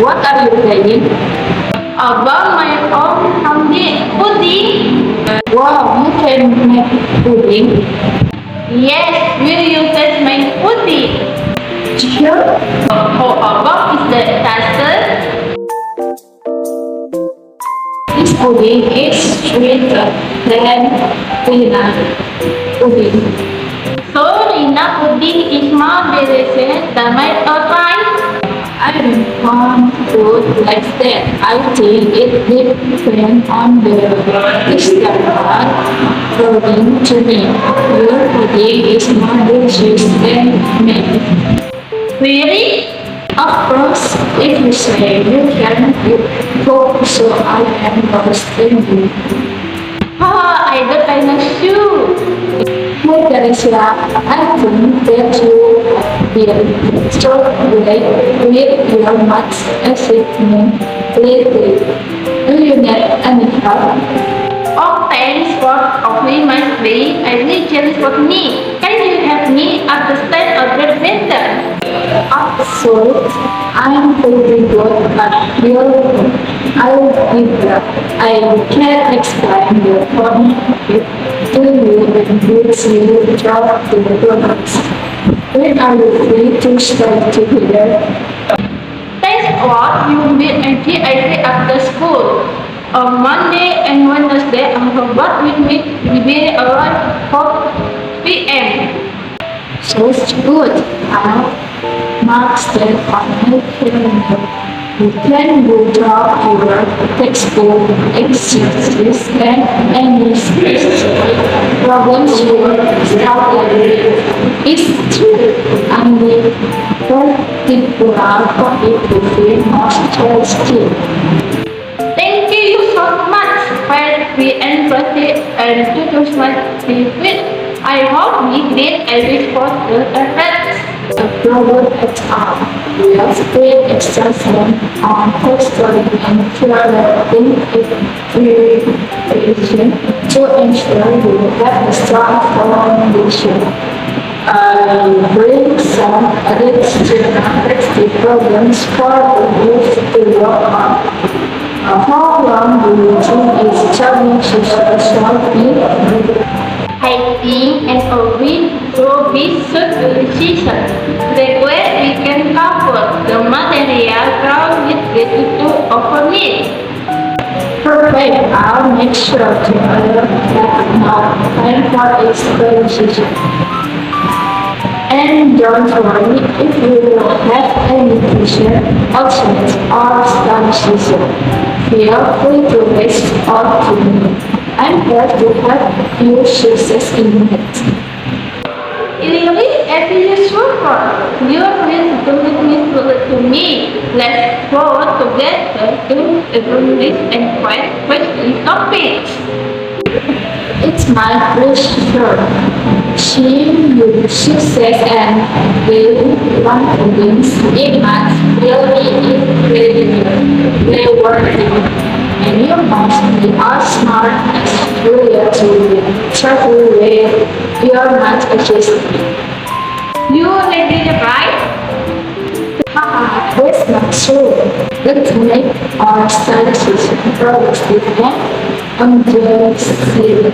what are you playing? About my own pudding. Wow, you can make pudding. Yes, will you taste my pudding? Sure. How about is the taster? This pudding is sweeter than peanut pudding. So Rina pudding is more delicious than my pie. I don't want food like that. I think it depends on the texture pudding to me. Your pudding is more delicious than mine. Really? Of course, if you say you can eat both, so I am roasting you. Oh, I don't I know you. Hey Teresa, I think that you have been struggling with your maths achievement lately. Do you need any help? Oh, thanks for offering my free. I really challenge for me. Can you help me understand a bit better? Absolutely, I am pretty good at building. I can explain the concept to you and gives you drop the products. When are you free to start to hear? Thanks what you meet NTIC after school. On Monday and Wednesday, what we meet very around 4 p.m. So it's good. Now, marks that on my calendar. You can go drop your textbook, exercises, and any specific problems you are struggling with. It's true. I need particular topic to feel more stressed. Thank you so much for the empathy and to my with. I hope we did a report the effects. A problem at all. We have great extension on history and theoretic integration to ensure we have a strong foundation. I bring some additional complexity problems for the youth to work on. How long do you think is challenge social be? I think and a week will be such a decision. The way we can cover the material ground with gratitude over me. Perfect. I'll make sure to alert that now and for its decision. And don't worry if you have any question, options, or suggestions. Feel free to reach out to me. I'm here to help you success in it. Really, every super. You will do me to me. Let's go together to evaluate and find question topics. It's my pleasure. Seeing you success and building confidence in math will be incredibly rewarding. And you must be as smart as Julia to travel with your math achievement. You ready to right? Haha, that's not true. Let's make our strategies progress depend on the city.